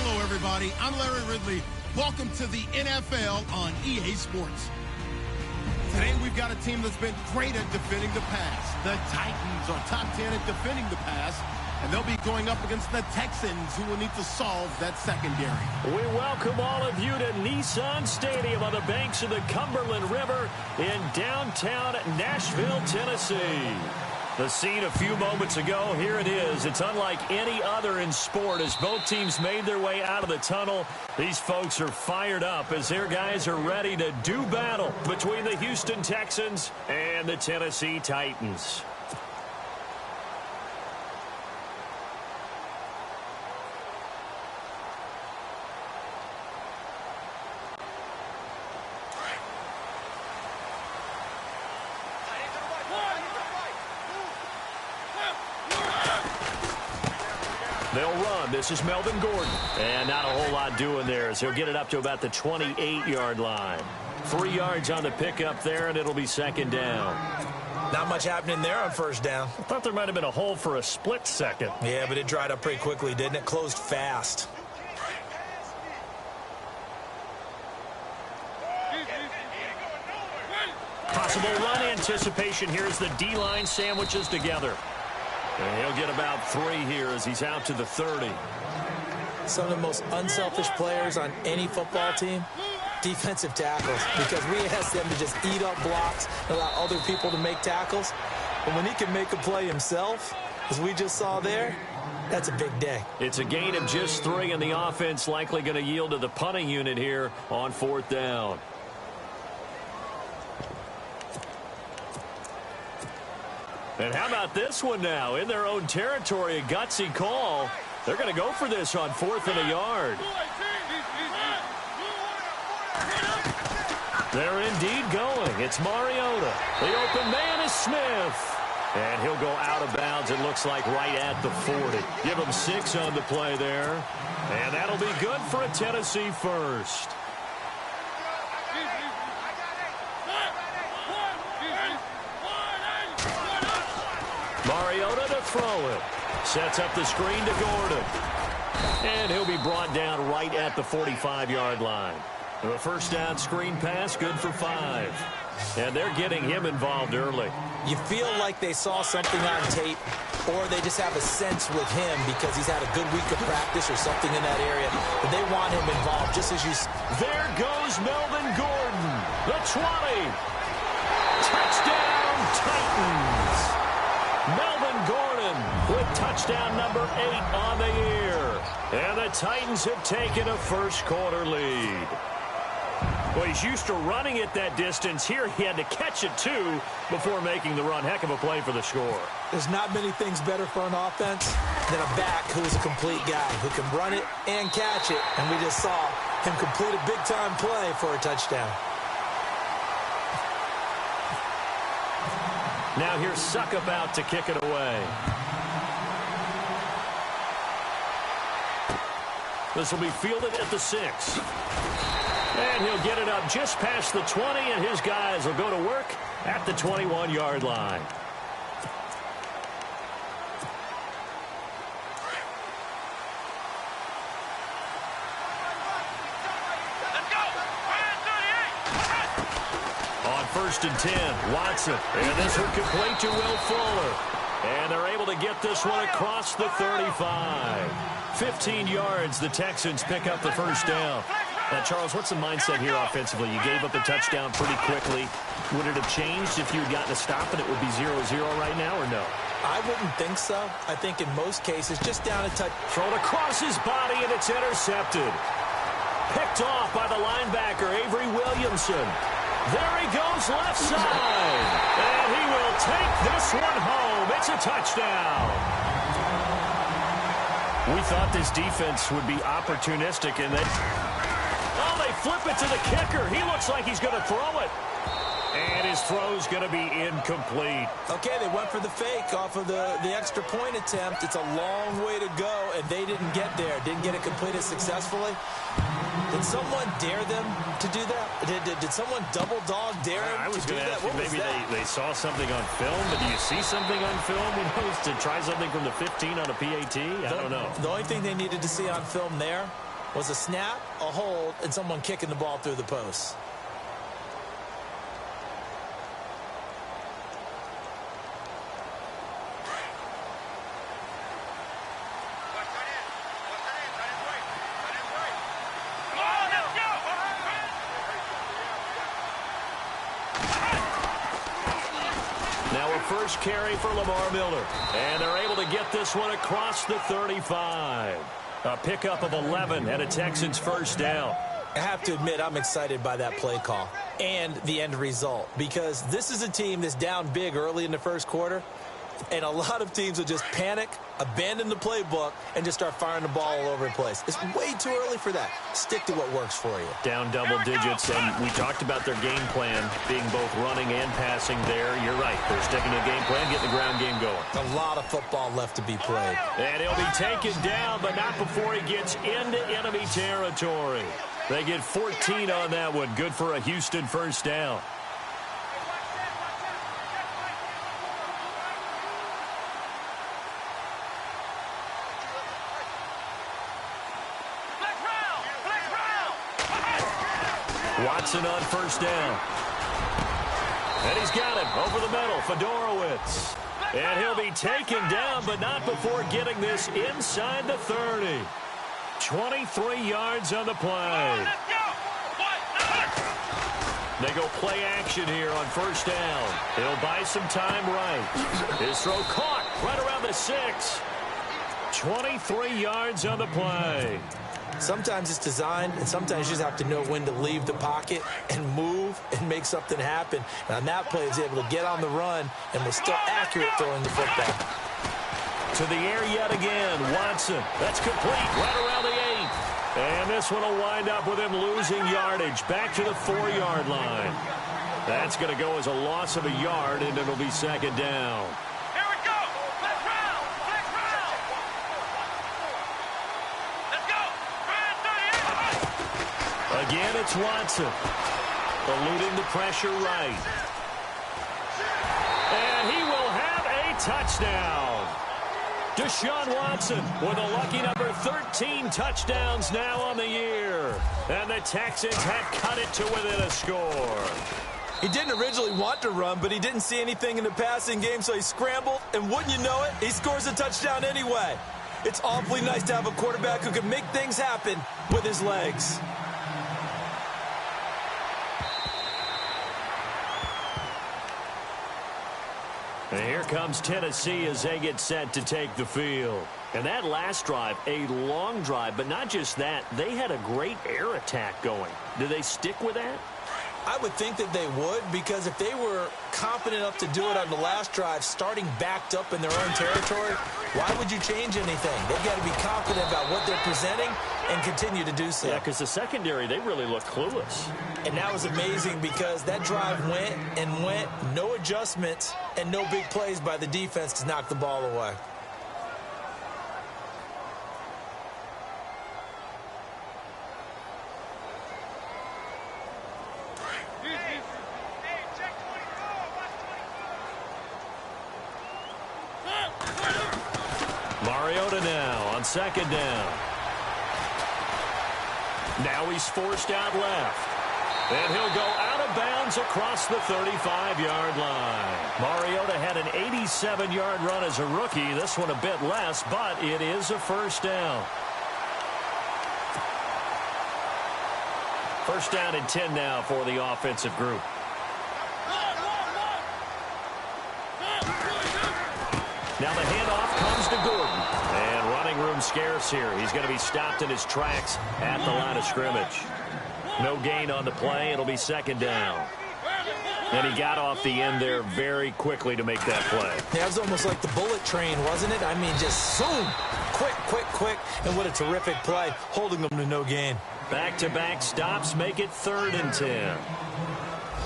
Hello, everybody. I'm Larry Ridley. Welcome to the NFL on EA Sports. Today, we've got a team that's been great at defending the pass. The Titans are top 10 at defending the pass, and they'll be going up against the Texans, who will need to solve that secondary. We welcome all of you to Nissan Stadium on the banks of the Cumberland River in downtown Nashville, Tennessee. The scene a few moments ago, here it is. It's unlike any other in sport as both teams made their way out of the tunnel. These folks are fired up as their guys are ready to do battle between the Houston Texans and the Tennessee Titans. They'll run. This is Melvin Gordon. And not a whole lot doing there as he'll get it up to about the 28-yard line. 3 yards on the pickup there, and it'll be second down. Not much happening there on first down. I thought there might have been a hole for a split second. Yeah, but it dried up pretty quickly, didn't it? Closed fast. Possible run anticipation here as the D-line sandwiches together. And he'll get about 3 here as he's out to the 30. Some of the most unselfish players on any football team, defensive tackles, because we ask them to just eat up blocks, allow other people to make tackles. But when he can make a play himself, as we just saw there, that's a big day. It's a gain of just 3, and the offense likely going to yield to the punting unit here on 4th down. And how about this one now? In their own territory, a gutsy call. They're going to go for this on 4th and a yard. They're indeed going. It's Mariota. The open man is Smith. And he'll go out of bounds, it looks like, right at the 40. Give him 6 on the play there. And that'll be good for a Tennessee first. Mariota to throw it. Sets up the screen to Gordon. And he'll be brought down right at the 45-yard line. The first down screen pass, good for 5. And they're getting him involved early. You feel like they saw something on tape, or they just have a sense with him because he's had a good week of practice or something in that area. But they want him involved, just as you... There goes Melvin Gordon. The 20. Touchdown, Titans. Melvin Gordon with touchdown number 8 on the year. And the Titans have taken a first-quarter lead. Well, he's used to running it that distance. Here he had to catch it, too, before making the run. Heck of a play for the score. There's not many things better for an offense than a back who is a complete guy, who can run it and catch it. And we just saw him complete a big-time play for a touchdown. Now here's Suck about to kick it away. This will be fielded at the 6. And he'll get it up just past the 20, and his guys will go to work at the 21-yard line. On 1st and 10, Watson. And this will complete to Will Fuller. And they're able to get this one across the 35. 15 yards, the Texans pick up the first down. Now, Charles, what's the mindset here offensively? You gave up a touchdown pretty quickly. Would it have changed if you had gotten a stop and it would be 0-0 right now, or no? I wouldn't think so. I think in most cases, just down a touch. Thrown across his body, and it's intercepted. Picked off by the linebacker, Avery Williamson. There he goes left side. And he will take this one home. It's a touchdown. We thought this defense would be opportunistic in that. Oh, they flip it to the kicker. He looks like he's going to throw it. And his throw's going to be incomplete. Okay, they went for the fake off of the extra point attempt. It's a long way to go, and they didn't get there. Didn't get it completed successfully. Did someone dare them to do that? Did someone double dog dare them I was to do going to that? ask you, maybe they saw something on film, but do you see something on film to try something from the 15 on a PAT? I don't know. The only thing they needed to see on film there was a snap, a hold, and someone kicking the ball through the post. First carry for Lamar Miller. And they're able to get this one across the 35. A pickup of 11 and a Texans first down. I have to admit, I'm excited by that play call and the end result, because this is a team that's down big early in the first quarter, and a lot of teams will just panic, abandon the playbook, and just start firing the ball all over the place. It's way too early for that. Stick to what works for you. Down double digits, and we talked about their game plan being both running and passing there. You're right. They're sticking to the game plan, getting the ground game going. A lot of football left to be played. And he'll be taken down, but not before he gets into enemy territory. They get 14 on that one. Good for a Houston first down. Watson on first down. And he's got him over the middle, Fedorowicz. And he'll be taken down, but not before getting this inside the 30. 23 yards on the play. They go play action here on first down. He'll buy some time right. His throw caught right around the 6. 23 yards on the play. Sometimes it's designed, and sometimes you just have to know when to leave the pocket and move and make something happen. And on that play, he was able to get on the run and was still accurate throwing the football. To the air yet again, Watson. That's complete right around the 8. And this one will wind up with him losing yardage back to the 4-yard line. That's going to go as a loss of a yard, and it'll be second down. Again, it's Watson, eluding the pressure right. And he will have a touchdown. Deshaun Watson with a lucky number 13 touchdowns now on the year. And the Texans have cut it to within a score. He didn't originally want to run, but he didn't see anything in the passing game, so he scrambled. And wouldn't you know it, he scores a touchdown anyway. It's awfully nice to have a quarterback who can make things happen with his legs. And here comes Tennessee as they get set to take the field. And that last drive, a long drive, but not just that, they had a great air attack going. Do they stick with that? I would think that they would, because if they were confident enough to do it on the last drive, starting backed up in their own territory, why would you change anything? They've got to be confident about what they're presenting and continue to do so. Yeah, because the secondary, they really look clueless. And that was amazing because that drive went and went, no adjustments, and no big plays by the defense to knock the ball away. Mariota now on second down. Now he's forced out left. And he'll go out of bounds across the 35-yard line. Mariota had an 87-yard run as a rookie. This one a bit less, but it is a first down. First down and 10 now for the offensive group. Now the handoff comes to Gordon. And running room scarce here. He's going to be stopped in his tracks at the line of scrimmage. No gain on the play. It'll be second down. And he got off the end there very quickly to make that play. That was almost like the bullet train, wasn't it? I mean, just zoom. Quick, quick, quick. And what a terrific play, holding them to no gain. Back-to-back stops make it 3rd and 10.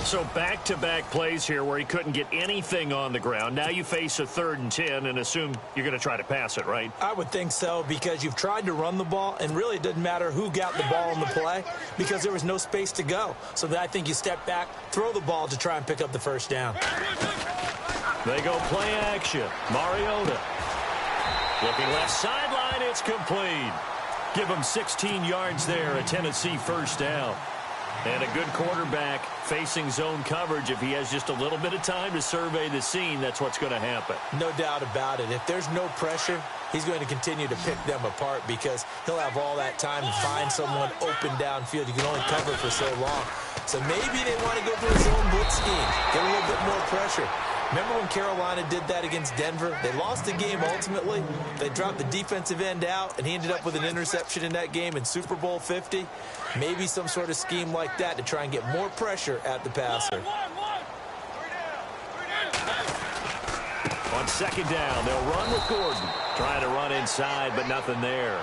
So back-to-back plays here where he couldn't get anything on the ground. Now you face a 3rd and 10 and assume you're going to try to pass it, right? I would think so, because you've tried to run the ball, and really it doesn't matter who got the ball in the play because there was no space to go. So I think you step back, throw the ball to try and pick up the first down. They go play action. Mariota. Looking left sideline, it's complete. Give him 16 yards there, a Tennessee first down. And a good quarterback facing zone coverage. If he has just a little bit of time to survey the scene, that's what's going to happen. No doubt about it. If there's no pressure, he's going to continue to pick them apart because he'll have all that time to find someone open downfield. You can only cover for so long. So maybe they want to go for a zone blitz scheme, get a little bit more pressure. Remember when Carolina did that against Denver? They lost the game ultimately. They dropped the defensive end out, and he ended up with an interception in that game in Super Bowl 50. Maybe some sort of scheme like that to try and get more pressure at the passer. On second down, they'll run with Gordon. Trying to run inside, but nothing there.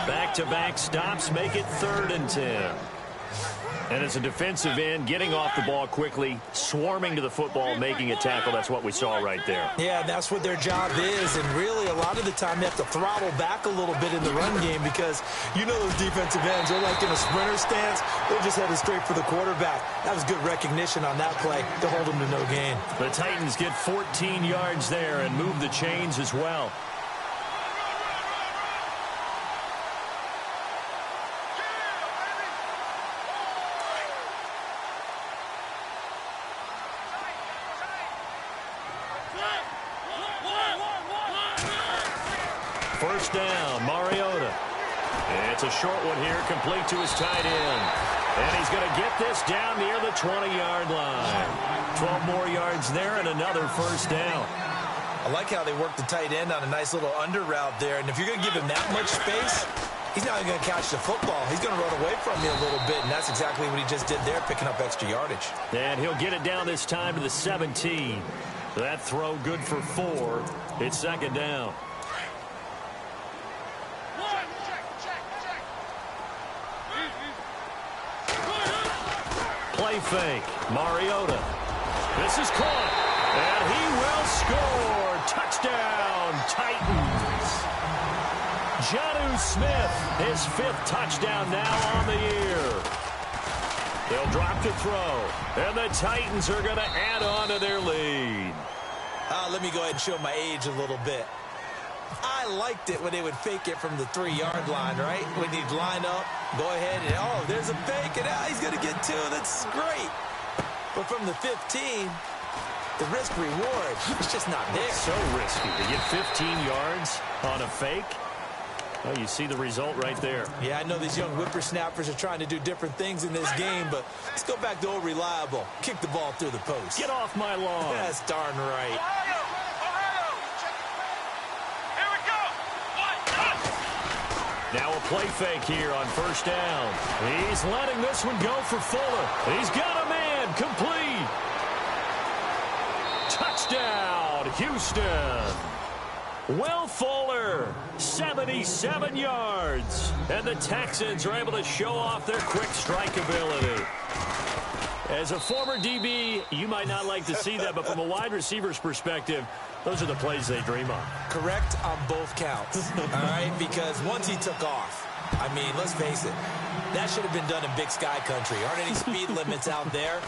Back-to-back stops make it 3rd and 10. And as a defensive end, getting off the ball quickly, swarming to the football, making a tackle. That's what we saw right there. Yeah, that's what their job is. And really, a lot of the time, they have to throttle back a little bit in the run game because you know those defensive ends, they're like in a sprinter stance. They're just headed straight for the quarterback. That was good recognition on that play to hold them to no gain. The Titans get 14 yards there and move the chains as well. First down, Mariota. It's a short one here, complete to his tight end. And he's going to get this down near the 20-yard line. 12 more yards there and another first down. I like how they work the tight end on a nice little under route there. And if you're going to give him that much space, he's not even going to catch the football. He's going to run away from you a little bit, and that's exactly what he just did there, picking up extra yardage. And he'll get it down this time to the 17. That throw good for 4. It's second down. Play fake. Mariota. This is caught. And he will score. Touchdown, Titans. Jonnu Smith, his 5th touchdown now on the year. They'll drop to throw. And the Titans are going to add on to their lead. Let me go ahead and show my age a little bit. I liked it when they would fake it from the 3-yard line, right? When he'd line up, go ahead, and oh, there's a fake, and he's going to get 2. That's great. But from the 15, the risk-reward is just not there. So risky to get 15 yards on a fake. Well, you see the result right there. Yeah, I know these young whippersnappers are trying to do different things in this game, but let's go back to old reliable. Kick the ball through the post. Get off my lawn. That's darn right. Now a play fake here on first down. He's letting this one go for Fuller. He's got a man complete. Touchdown, Houston. Will Fuller, 77 yards. And the Texans are able to show off their quick strike ability. As a former DB, you might not like to see that, but from a wide receiver's perspective, those are the plays they dream of. Correct on both counts, all right? Because once he took off, I mean, let's face it, that should have been done in Big Sky Country. Aren't any speed limits out there?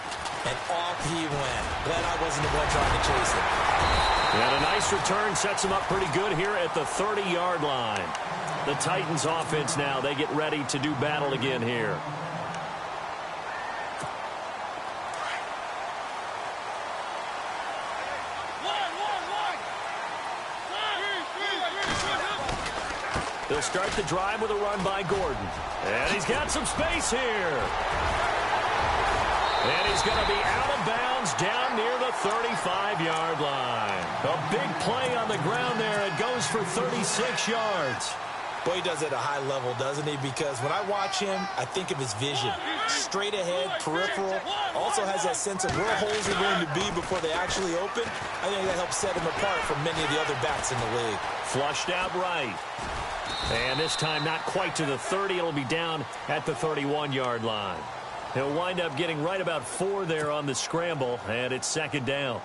And off he went. Glad I wasn't the one trying to chase him. And a nice return sets him up pretty good here at the 30-yard line. The Titans offense now, they get ready to do battle again here. They'll start the drive with a run by Gordon. And he's got some space here. And he's going to be out of bounds down near the 35-yard line. A big play on the ground there. It goes for 36 yards. Boy, he does it at a high level, doesn't he? Because when I watch him, I think of his vision. Straight ahead, peripheral. Also has that sense of where holes are going to be before they actually open. I think that helps set him apart from many of the other backs in the league. Flushed out right. And this time not quite to the 30. It'll be down at the 31-yard line. He'll wind up getting right about 4 there on the scramble, and it's second down.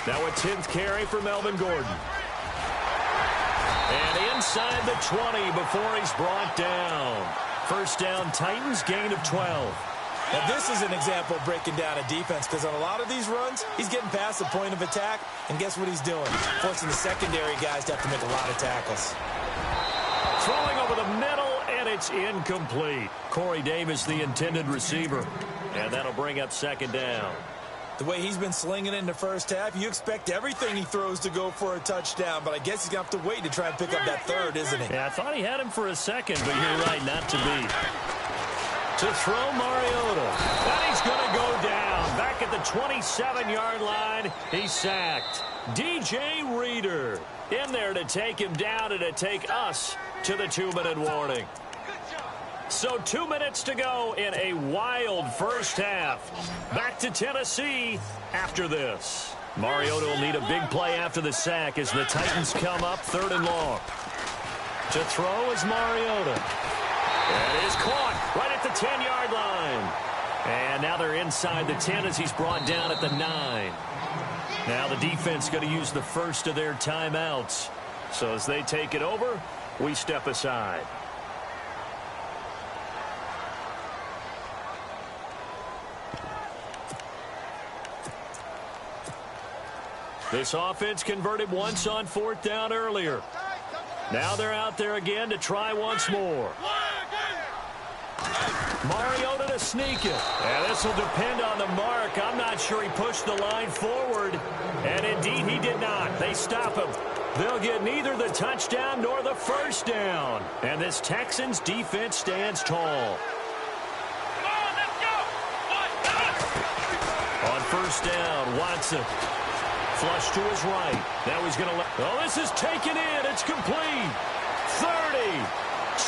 Now a 10th carry for Melvin Gordon. And inside the 20 before he's brought down. First down, Titans, gain of 12. Now, this is an example of breaking down a defense, because on a lot of these runs, he's getting past the point of attack, and guess what he's doing? Forcing the secondary guys to have to make a lot of tackles. Throwing over the middle, and it's incomplete. Corey Davis, the intended receiver, and that'll bring up second down. The way he's been slinging it in the first half, you expect everything he throws to go for a touchdown, but I guess he's going to have to wait to try and pick up that third, isn't he? Yeah, I thought he had him for a second, but you're right, not to be. To throw Mariota. And he's going to go down. Back at the 27-yard line, he's sacked. DJ Reader in there to take him down and to take us to the 2-minute warning. So 2 minutes to go in a wild first half. Back to Tennessee after this. Mariota will need a big play after the sack as the Titans come up 3rd and long. To throw is Mariota. That is caught right at the 10-yard line. And now they're inside the 10 as he's brought down at the 9. Now the defense going to use the first of their timeouts. So as they take it over, we step aside. This offense converted once on 4th down earlier. Now they're out there again to try once more. Mariota to sneak it. And this will depend on the mark. I'm not sure he pushed the line forward. And indeed he did not. They stop him. They'll get neither the touchdown nor the first down. And this Texans defense stands tall. On first down, Watson. Flush to his right. Now he's going to let... Oh, this is taken in. It's complete. 30,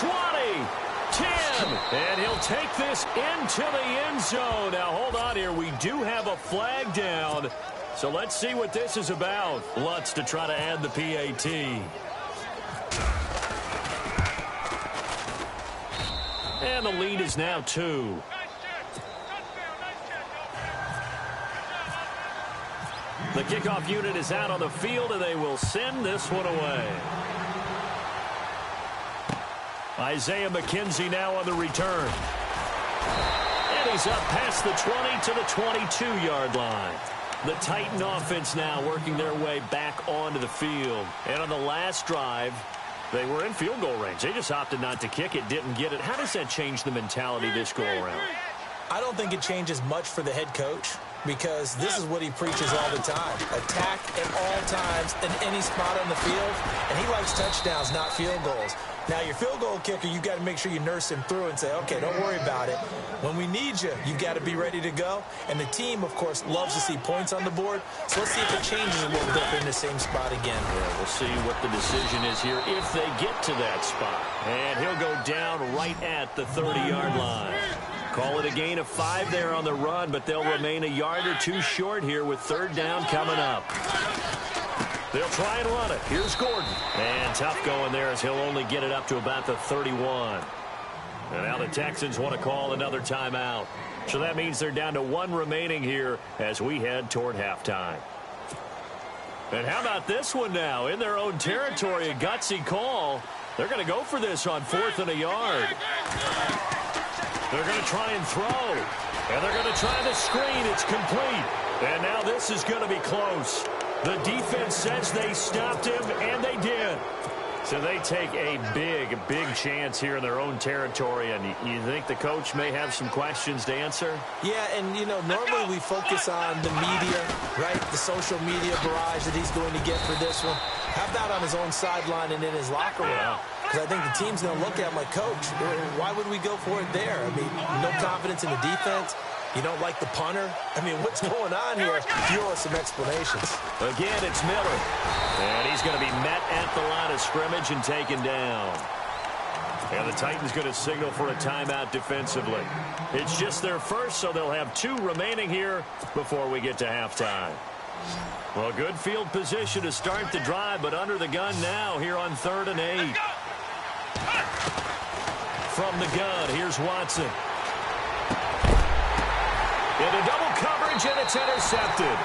20, 10. And he'll take this into the end zone. Now, hold on here. We do have a flag down. So let's see what this is about. Lutz to try to add the PAT. And the lead is now 2. The kickoff unit is out on the field, and they will send this one away. Isaiah McKenzie now on the return. And he's up past the 20 to the 22-yard line. The Titan offense now working their way back onto the field. And on the last drive, they were in field goal range. They just opted not to kick it, didn't get it. How does that change the mentality this go-around? I don't think it changes much for the head coach, because this is what he preaches all the time. Attack at all times in any spot on the field, and he likes touchdowns, not field goals. Now, your field goal kicker, you got to make sure you nurse him through and say, okay, don't worry about it. When we need you, you got to be ready to go. And the team, of course, loves to see points on the board. So let's see if it changes a little bit in the same spot again. Yeah, we'll see what the decision is here if they get to that spot. And he'll go down right at the 30-yard line. Call it a gain of 5 there on the run, but they'll remain a yard or 2 short here with 3rd down coming up. They'll try and run it. Here's Gordon. And tough going there as he'll only get it up to about the 31. And now the Texans want to call another timeout. So that means they're down to 1 remaining here as we head toward halftime. And how about this one now? In their own territory, a gutsy call. They're going to go for this on 4th and a yard. They're going to try and throw. And they're going to try the screen. It's complete. And now this is going to be close. The defense says they stopped him, and they did. So they take a big, big chance here in their own territory. And you think the coach may have some questions to answer? Yeah, and, you know, normally we focus on the media, right? The social media barrage that he's going to get for this one. How about on his own sideline and in his locker room? Yeah. Because I think the team's going to look at him like, Coach, why would we go for it there? I mean, no confidence in the defense. You don't like the punter? I mean, what's going on here? You owe us some explanations. Again, it's Miller. And he's going to be met at the line of scrimmage and taken down. And the Titans going to signal for a timeout defensively. It's just their first, so they'll have 2 remaining here before we get to halftime. Well, good field position to start the drive, but under the gun now here on 3rd and 8. From the gun, here's Watson. Into double coverage, and it's intercepted.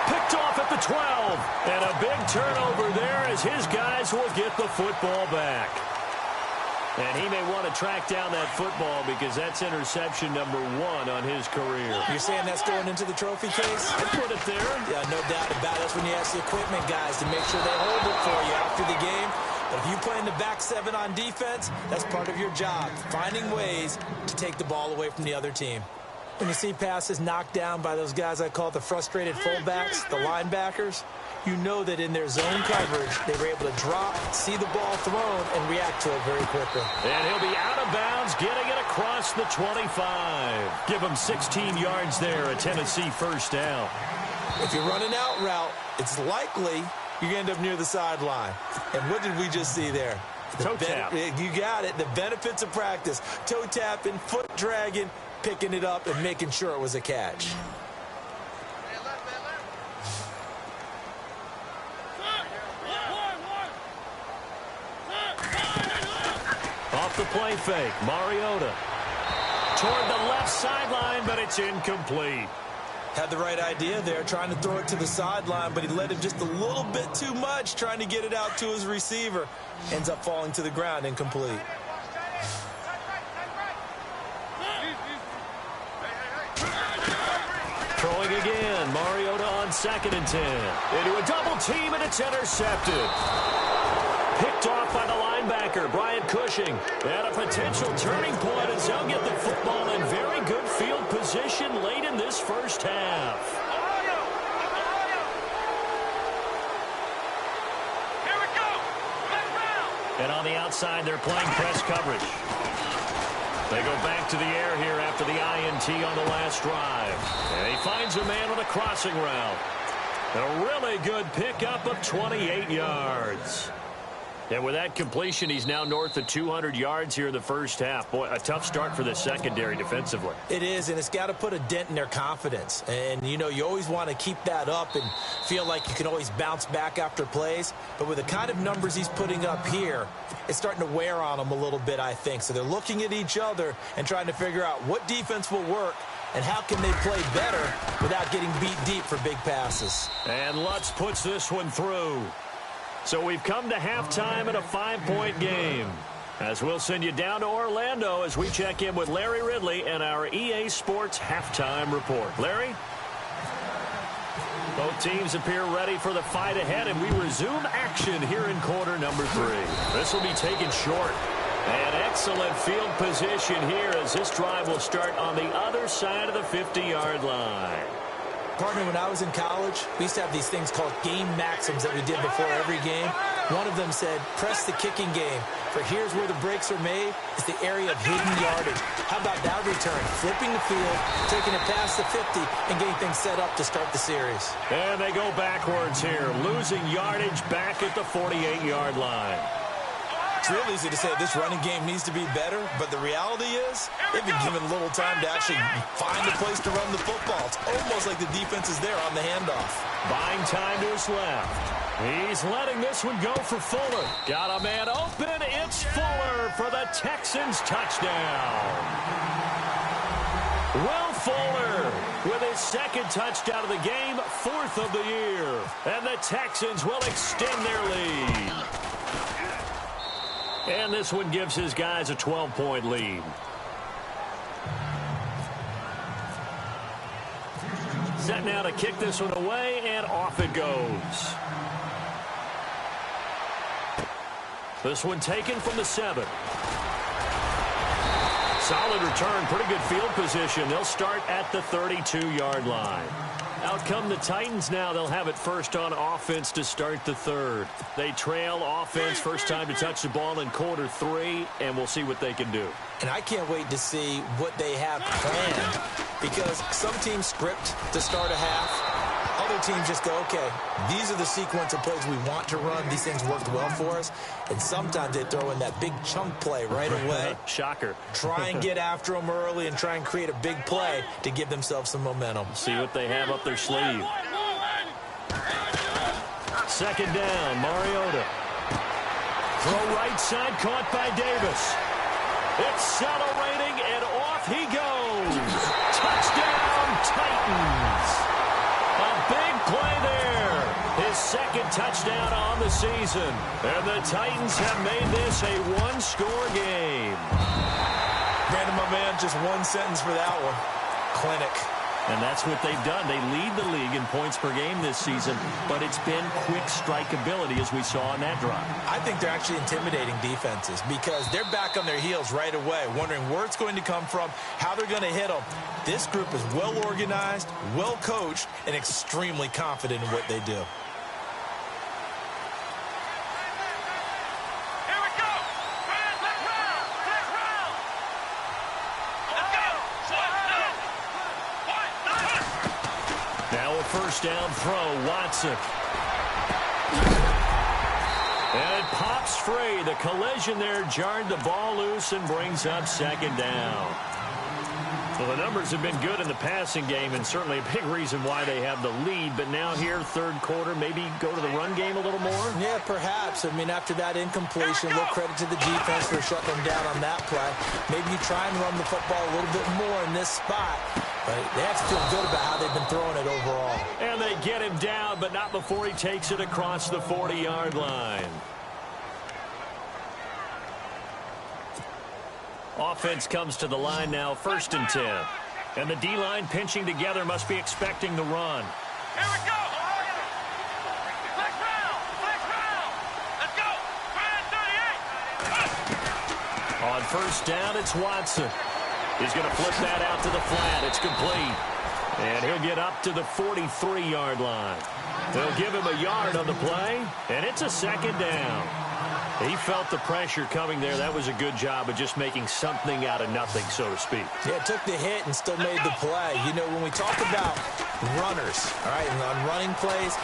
Picked off at the 12. And a big turnover there as his guys will get the football back. And he may want to track down that football because that's interception number 1 on his career. You're saying that's going into the trophy case? I'd put it there. Yeah, no doubt about it. That's when you ask the equipment guys to make sure they hold it for you after the game. But if you play in the back 7 on defense, that's part of your job, finding ways to take the ball away from the other team. When you see passes knocked down by those guys I call the frustrated fullbacks, the linebackers, you know that in their zone coverage, they were able to drop, see the ball thrown, and react to it very quickly. And he'll be out of bounds, getting it across the 25. Give him 16 yards there, a Tennessee first down. If you're running out route, it's likely you're going to end up near the sideline. And what did we just see there? Toe tap. You got it. The benefits of practice. Toe tapping, foot dragging, picking it up, and making sure it was a catch. Off the play fake, Mariota. Toward the left sideline, but it's incomplete. Had the right idea there, trying to throw it to the sideline, but he led him just a little bit too much, trying to get it out to his receiver. Ends up falling to the ground, incomplete. Throwing again, Mariota on 2nd and 10. Into a double team, and it's intercepted. Picked off by the linebacker, Brian Cushing. And a potential turning point as they'll get the football in very good field position late in this first half. Here we go. Let's round. And on the outside, they're playing press coverage. They go back to the air here after the INT on the last drive. And he finds a man with a crossing route. A really good pickup of 28 yards. And with that completion, he's now north of 200 yards here in the first half. Boy, a tough start for the secondary defensively. It is, and it's got to put a dent in their confidence. And, you know, you always want to keep that up and feel like you can always bounce back after plays. But with the kind of numbers he's putting up here, it's starting to wear on them a little bit, I think. So they're looking at each other and trying to figure out what defense will work and how can they play better without getting beat deep for big passes. And Lutz puts this one through. So we've come to halftime in a 5-point game. As we'll send you down to Orlando as we check in with Larry Ridley and our EA Sports halftime report. Larry? Both teams appear ready for the fight ahead, and we resume action here in quarter number 3. This will be taken short. An excellent field position here as this drive will start on the other side of the 50-yard line. Partner, when I was in college, we used to have these things called game maxims that we did before every game. One of them said, press the kicking game, for here's where the breaks are made. It's the area of hidden yardage. How about that return? Flipping the field, taking it past the 50, and getting things set up to start the series. And they go backwards here, losing yardage back at the 48-yard line. It's real easy to say this running game needs to be better, but the reality is they've been given little time to actually find a place to run the football. It's almost like the defense is there on the handoff. Buying time to his left. He's letting this one go for Fuller. Got a man open. It's Fuller for the Texans touchdown. Will Fuller with his second touchdown of the game, 4th of the year. And the Texans will extend their lead. And this one gives his guys a 12-point lead. Set now to kick this one away, and off it goes. This one taken from the 7. Solid return, pretty good field position. They'll start at the 32-yard line. Out come the Titans now. They'll have it first on offense to start the 3rd. They trail offense, first time to touch the ball in quarter 3, and we'll see what they can do. And I can't wait to see what they have planned, because some teams script to start a half. Other teams just go, okay, these are the sequence of plays we want to run. These things worked well for us. And sometimes they throw in that big chunk play right away. Shocker. Try and get after them early and try and create a big play to give themselves some momentum. See what they have up their sleeve. 2nd down, Mariota. Throw right side, caught by Davis. Accelerating, and off he goes. Touchdown, Titans. A big play there. His 2nd touchdown on the season. And the Titans have made this a one-score game. Brandon, my man, just one sentence for that one. Clinic. And that's what they've done. They lead the league in points per game this season, but it's been quick strikeability as we saw in that drive. I think they're actually intimidating defenses because they're back on their heels right away, wondering where it's going to come from, how they're going to hit them. This group is well organized, well coached, and extremely confident in what they do. First down throw, Watson. And it pops free. The collision there jarred the ball loose and brings up second down. Well, the numbers have been good in the passing game and certainly a big reason why they have the lead. But now here, third quarter, maybe go to the run game a little more? Yeah, perhaps. I mean, after that incompletion, a little credit to the defense for shutting them down on that play. Maybe you try and run the football a little bit more in this spot. But they have to feel good about how they've been throwing it overall. And they get him down, but not before he takes it across the 40-yard line. Offense comes to the line now, 1st and 10. And the D-line pinching together must be expecting the run. Here we go. Flex round. Let's go. 38. On first down, it's Watson. He's going to flip that out to the flat. It's complete. And he'll get up to the 43-yard line. They'll give him a yard on the play, and it's a second down. He felt the pressure coming there. That was a good job of just making something out of nothing, so to speak. Yeah, took the hit and still made the play. You know, when we talk about runners, all right, and on running plays,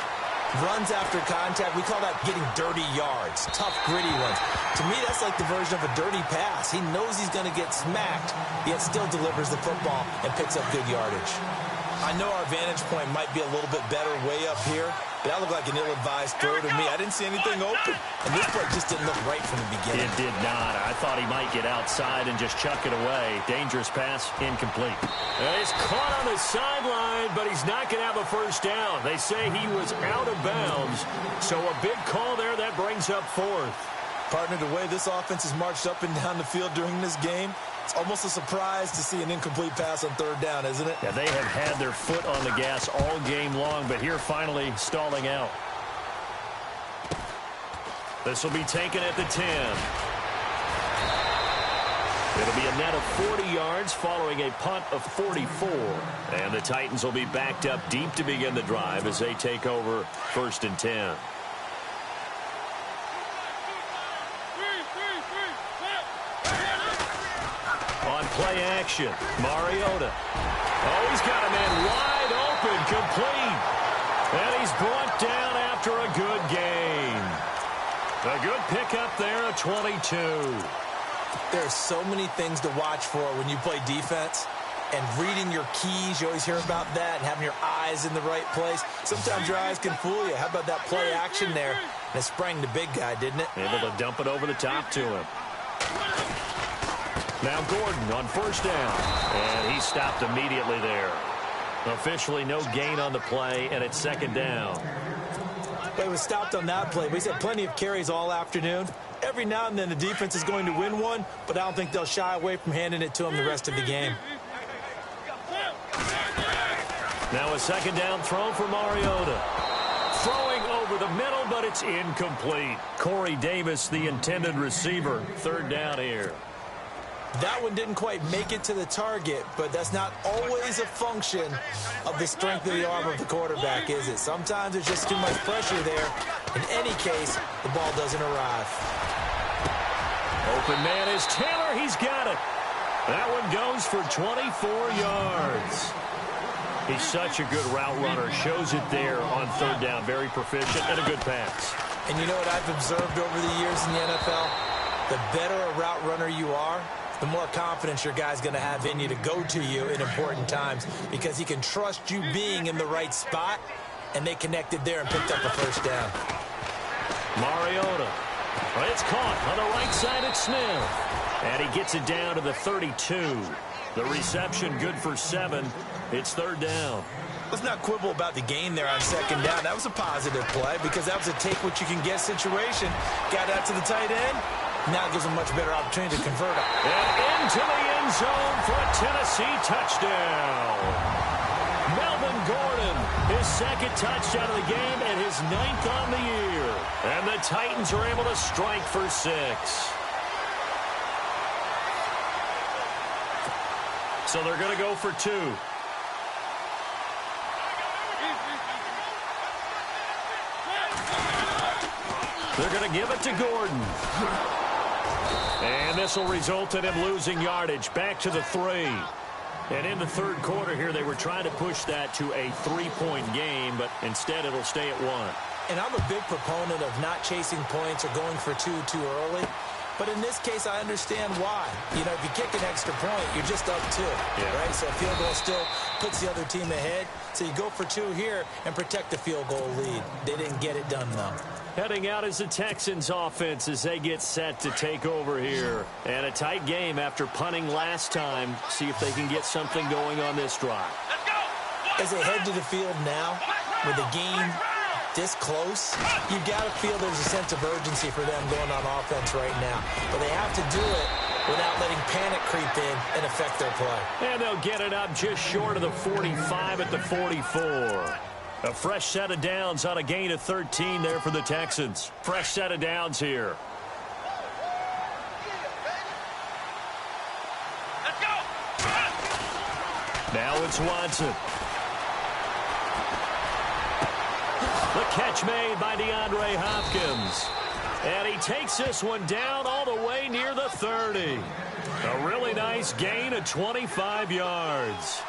runs after contact, we call that getting dirty yards, tough, gritty ones. To me, that's like the version of a dirty pass. He knows he's going to get smacked, yet still delivers the football and picks up good yardage. I know our vantage point might be a little bit better way up here, but that looked like an ill-advised throw to me. I didn't see anything open, and this play just didn't look right from the beginning. It did not. I thought he might get outside and just chuck it away. Dangerous pass, incomplete. He's caught on the sideline, but he's not going to have a first down. They say he was out of bounds, so a big call there that brings up 4th. Partner, the way this offense has marched up and down the field during this game, it's almost a surprise to see an incomplete pass on 3rd down, isn't it? Yeah, they have had their foot on the gas all game long, but here finally stalling out. This will be taken at the 10. It'll be a net of 40 yards following a punt of 44. And the Titans will be backed up deep to begin the drive as they take over 1st and 10. Play action. Mariota. Oh, he's got a man wide open, complete. And he's brought down after a good gain. A good pickup there at 22. There's so many things to watch for when you play defense. And reading your keys, you always hear about that, and having your eyes in the right place. Sometimes your eyes can fool you. How about that play action there? And it sprang the big guy, didn't it? Able to dump it over the top to him. Now Gordon on first down, and he stopped immediately there. Officially no gain on the play, and it's 2nd down. But it was stopped on that play. But he's had plenty of carries all afternoon. Every now and then the defense is going to win one, but I don't think they'll shy away from handing it to him the rest of the game. Now a 2nd down throw for Mariota. Throwing over the middle, but it's incomplete. Corey Davis, the intended receiver. 3rd down here. That one didn't quite make it to the target, but that's not always a function of the strength of the arm of the quarterback, is it? Sometimes there's just too much pressure there. In any case, the ball doesn't arrive. Open man is Taylor. He's got it. That one goes for 24 yards. He's such a good route runner. Shows it there on 3rd down. Very proficient and a good pass. And you know what I've observed over the years in the NFL? The better a route runner you are, the more confidence your guy's going to have in you to go to you in important times because he can trust you being in the right spot, and they connected there and picked up a first down. Mariota. Well, it's caught on the right side at Smith. And he gets it down to the 32. The reception good for 7. It's third down. Let's not quibble about the gain there on second down. That was a positive play because that was a take-what-you-can-get situation. Got out to the tight end. Now gives him much better opportunity to convert it. And into the end zone for a Tennessee touchdown. Melvin Gordon, his second touchdown of the game and his 9th on the year. And the Titans are able to strike for 6. So they're going to go for 2. They're going to give it to Gordon. And this will result in him losing yardage. Back to the 3. And in the third quarter here, they were trying to push that to a 3-point game, but instead it'll stay at 1. And I'm a big proponent of not chasing points or going for 2 too early. But in this case, I understand why. You know, if you kick an extra point, you're just up 2, right? So a field goal still puts the other team ahead. So you go for 2 here and protect the field goal lead. They didn't get it done, though. Heading out is the Texans offense as they get set to take over here. And a tight game after punting last time. See if they can get something going on this drive. As they head to the field now, with the game this close, you got to feel there's a sense of urgency for them going on offense right now. But they have to do it without letting panic creep in and affect their play. And they'll get it up just short of the 45 at the 44. A fresh set of downs on a gain of 13 there for the Texans. Fresh set of downs here. Let's go. Now it's Watson. The catch made by DeAndre Hopkins. And he takes this one down all the way near the 30. A really nice gain of 25 yards.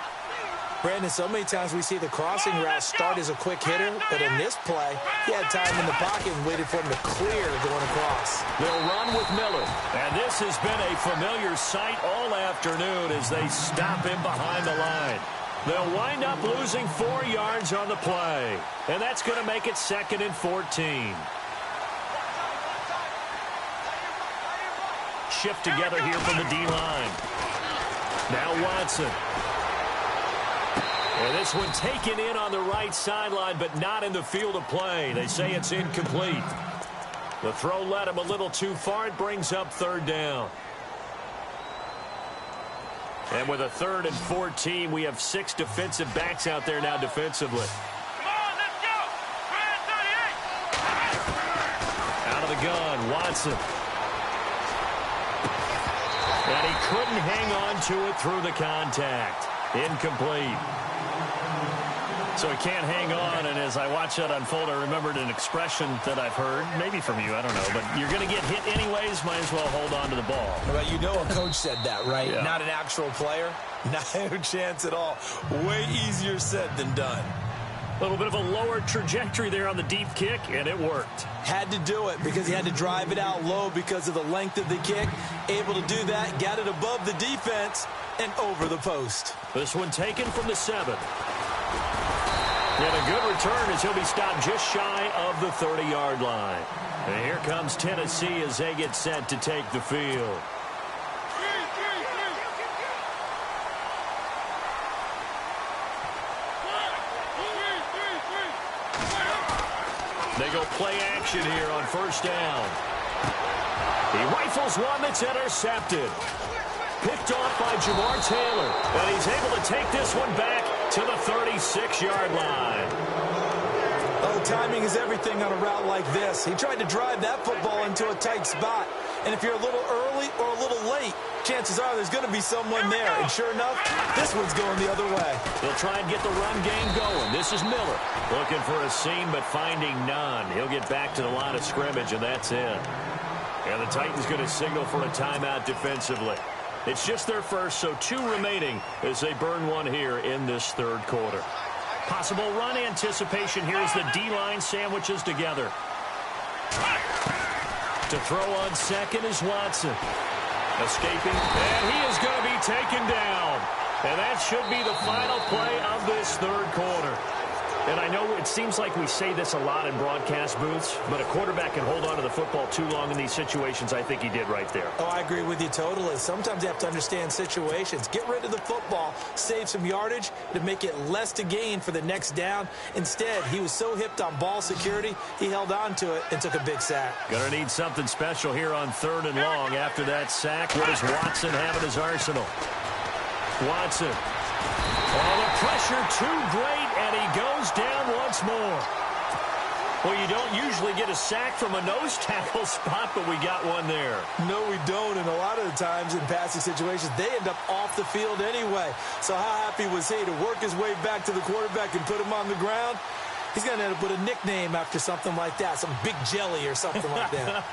Brandon, so many times we see the crossing route start as a quick hitter, but in this play, he had time in the pocket and waited for him to clear going across. They'll run with Miller. And this has been a familiar sight all afternoon as they stop him behind the line. They'll wind up losing 4 yards on the play. And that's going to make it 2nd and 14. Shift together here from the D-line. Now Watson. And this one taken in on the right sideline, but not in the field of play. They say it's incomplete. The throw led him a little too far. It brings up third down. And with a 3rd and 14, we have 6 defensive backs out there now defensively. Come on, let's go. 38. Out of the gun, Watson. And he couldn't hang on to it through the contact. Incomplete. So he can't hang on, and as I watch that unfold, I remembered an expression that I've heard, maybe from you, I don't know, but you're going to get hit anyways, might as well hold on to the ball. But you know a coach said that, right? Yeah. Not an actual player. No chance at all. Way easier said than done. A little bit of a lower trajectory there on the deep kick, and it worked. Had to do it because he had to drive it out low because of the length of the kick. Able to do that, got it above the defense, and over the post. This one taken from the 7. And a good return as he'll be stopped just shy of the 30-yard line. And here comes Tennessee as they get set to take the field. They go play action here on first down. He rifles one that's intercepted. Picked off by Jamar Taylor. And he's able to take this one back to the 36-yard line. Oh, timing is everything on a route like this. He tried to drive that football into a tight spot. And if you're a little early or a little late, chances are there's going to be someone there. And sure enough, this one's going the other way. They'll try and get the run game going. This is Miller looking for a seam but finding none. He'll get back to the line of scrimmage, and that's it. And the Titans going to signal for a timeout defensively. It's just their first, so 2 remaining as they burn one here in this third quarter. Possible run anticipation here as the D-line sandwiches together. To throw on second is Watson. Escaping, and he is going to be taken down. And that should be the final play of this third quarter. And I know it seems like we say this a lot in broadcast booths, but a quarterback can hold on to the football too long in these situations. I think he did right there. Oh, I agree with you totally. Sometimes you have to understand situations. Get rid of the football, save some yardage to make it less to gain for the next down. Instead, he was so hipped on ball security, he held on to it and took a big sack. Gonna need something special here on 3rd and long after that sack. What does Watson have in his arsenal? Watson. Oh, the pressure too great, and he goes down once more. Well, you don't usually get a sack from a nose tackle spot, but we got one there. No, we don't, and a lot of the times in passing situations, they end up off the field anyway. So how happy was he to work his way back to the quarterback and put him on the ground? He's going to end up with a nickname after something like that, some Big Jelly or something like that.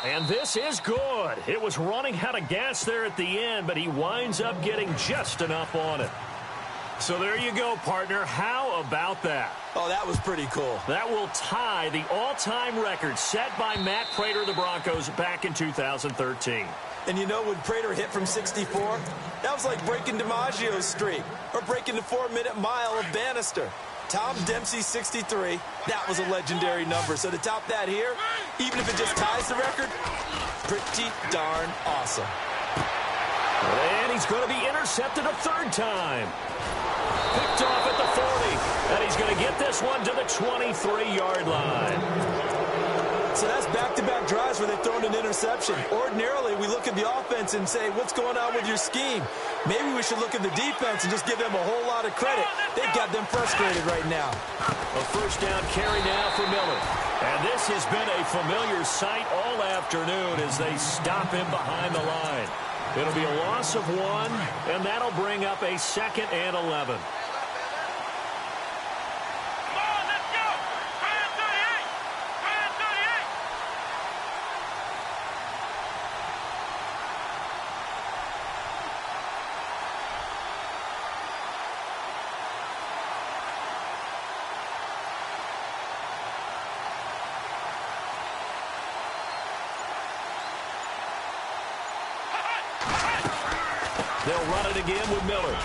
And this is good. It was running out of gas there at the end, but he winds up getting just enough on it. So there you go, partner. How about that? Oh, that was pretty cool. That will tie the all-time record set by Matt Prater of the Broncos back in 2013. And you know, when Prater hit from 64, that was like breaking DiMaggio's streak or breaking the 4-minute mile of Bannister. Tom Dempsey, 63. That was a legendary number. So to top that here, even if it just ties the record, pretty darn awesome. And he's going to be intercepted a 3rd time. Picked off at the 40. And he's going to get this one to the 23-yard line. So that's back-to-back drives where they've thrown an interception. Ordinarily, we look at the offense and say, what's going on with your scheme? Maybe we should look at the defense and just give them a whole lot of credit. They've got them frustrated right now. A 1st down carry now for Miller. And this has been a familiar sight all afternoon as they stop him behind the line. It'll be a loss of 1, and that'll bring up a 2nd and 11. They'll run it again with Miller.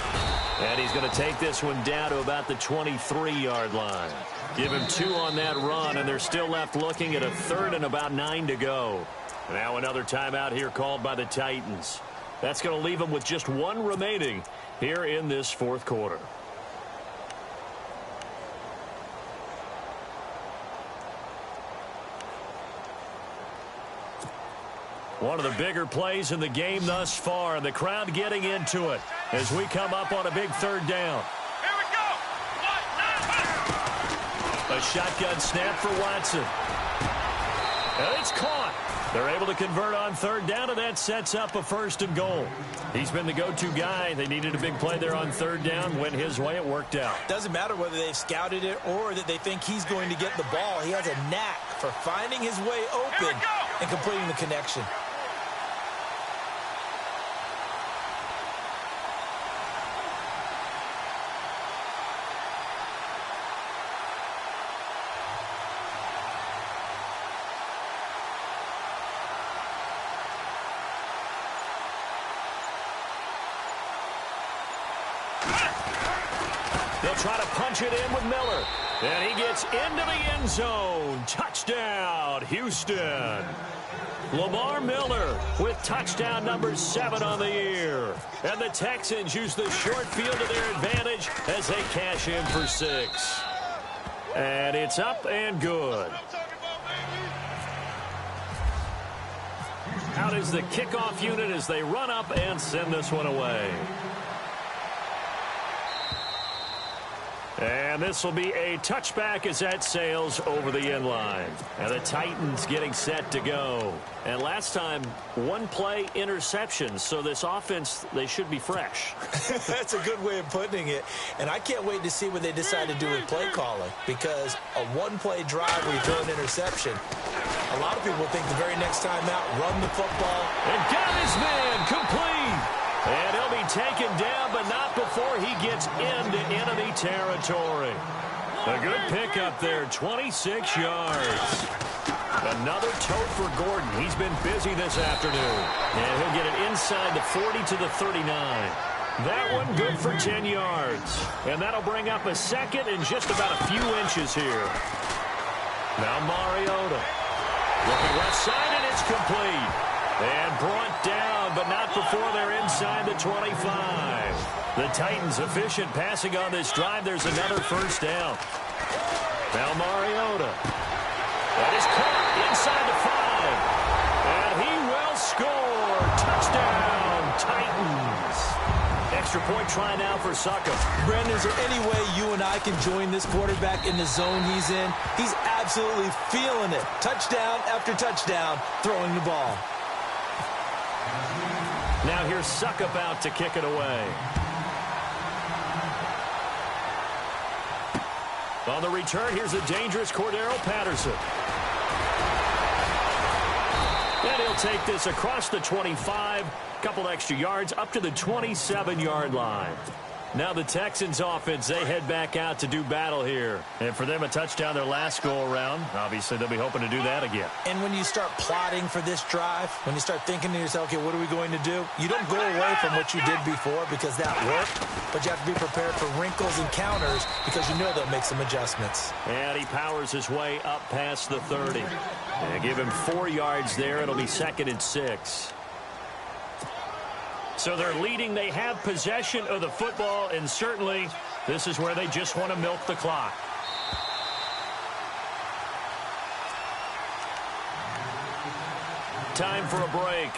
And he's going to take this one down to about the 23-yard line. Give him 2 on that run, and they're still left looking at a 3rd and about 9 to go. Now another timeout here called by the Titans. That's going to leave them with just 1 remaining here in this 4th quarter. One of the bigger plays in the game thus far, and the crowd getting into it as we come up on a big 3rd down. Here we go. A shotgun snap for Watson. And it's caught. They're able to convert on 3rd down, and that sets up a 1st and goal. He's been the go-to guy. They needed a big play there on 3rd down. Went his way. It worked out. Doesn't matter whether they've scouted it or that they think he's going to get the ball. He has a knack for finding his way open and completing the connection. They'll try to punch it in with Miller. And he gets into the end zone. Touchdown, Houston. Lamar Miller with touchdown number 7 on the year. And the Texans use the short field to their advantage as they cash in for 6. And it's up and good. Out is the kickoff unit as they run up and send this one away. And this will be a touchback as that sails over the end line. And the Titans getting set to go. And last time, 1-play interception. So this offense, they should be fresh. That's a good way of putting it. And I can't wait to see what they decide to do with play calling. Because a 1-play drive where you throw an interception, a lot of people think the very next time out, run the football. And got his man complete. And he'll be taken down, but not before he gets into enemy territory. A good pickup there, 26 yards. Another tote for Gordon. He's been busy this afternoon. And he'll get it inside the 40 to the 39. That one good for 10 yards. And that'll bring up a second and just about a few inches here. Now Mariota. Looking left side, and it's complete. And brought down, but not before they're inside the 25. The Titans efficient passing on this drive. There's another first down. Now Mariota. That is caught inside the 5. And he will score. Touchdown, Titans. Extra point try now for Suckup. Brendan, is there any way you and I can join this quarterback in the zone he's in? He's absolutely feeling it. Touchdown after touchdown, throwing the ball. Now here's Suckup out to kick it away. On the return, here's a dangerous Cordero Patterson. And he'll take this across the 25, couple extra yards, up to the 27-yard line. Now the Texans offense, they head back out to do battle here. And for them, a touchdown their last go-around. Obviously, they'll be hoping to do that again. And when you start plotting for this drive, when you start thinking to yourself, okay, what are we going to do? You don't go away from what you did before because that worked, but you have to be prepared for wrinkles and counters because you know they'll make some adjustments. And he powers his way up past the 30. And give him 4 yards there. It'll be 2nd and 6. So they're leading. They have possession of the football, and certainly this is where they just want to milk the clock. Time for a break.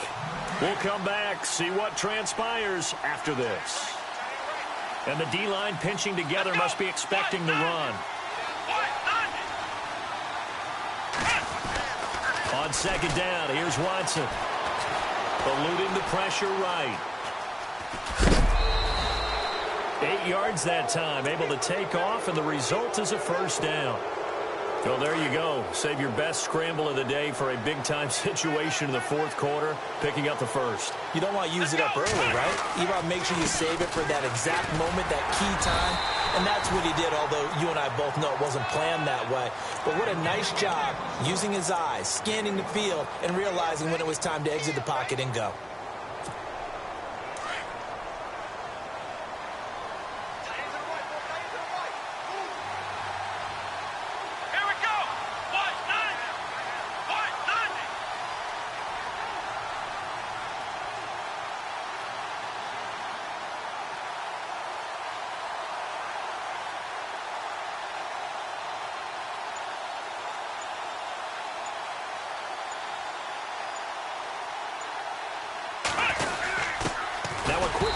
We'll come back, see what transpires after this. And the D-line pinching together must be expecting the run. On 2nd down, here's Watson. Eluding the pressure right. 8 yards that time, able to take off, and the result is a first down. Well, there you go. Save your best scramble of the day for a big-time situation in the 4th quarter, picking up the first. You don't want to use it up early, right? You want to make sure you save it for that exact moment, that key time. And that's what he did, although you and I both know it wasn't planned that way. But what a nice job using his eyes, scanning the field, and realizing when it was time to exit the pocket and go.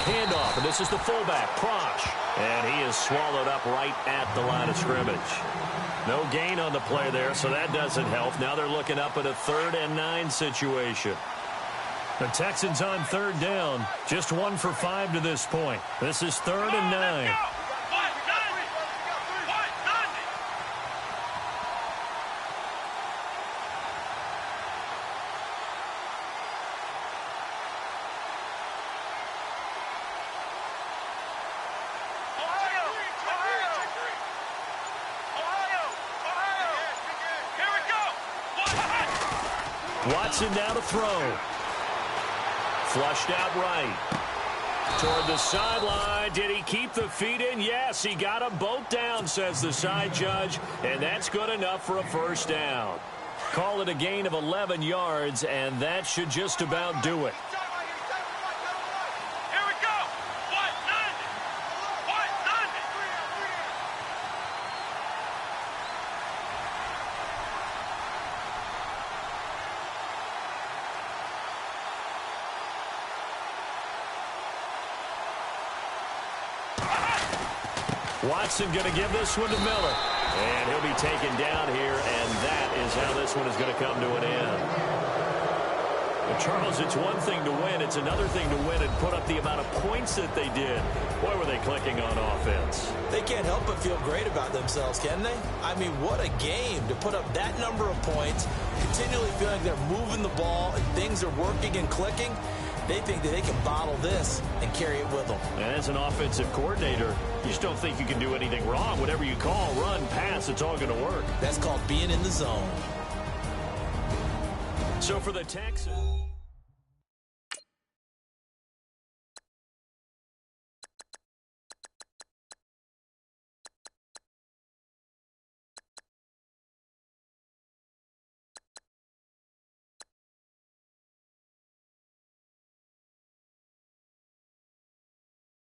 Handoff, and this is the fullback, Prosh. And he is swallowed up right at the line of scrimmage. No gain on the play there, so that doesn't help. Now they're looking up at a 3rd and 9 situation. The Texans on 3rd down, just 1 for 5 to this point. This is 3rd and 9. Watson now to throw. Flushed out right. Toward the sideline. Did he keep the feet in? Yes, he got them both down, says the side judge. And that's good enough for a first down. Call it a gain of 11 yards, and that should just about do it. Watson going to give this one to Miller. And he'll be taken down here, and that is how this one is going to come to an end. Well, Charles, it's one thing to win. It's another thing to win and put up the amount of points that they did. Boy, were they clicking on offense. They can't help but feel great about themselves, can they? I mean, what a game to put up that number of points, continually feeling like they're moving the ball and things are working and clicking. They think that they can bottle this and carry it with them. And as an offensive coordinator, you just don't think you can do anything wrong. Whatever you call, run, pass, it's all going to work. That's called being in the zone. So for the Texans...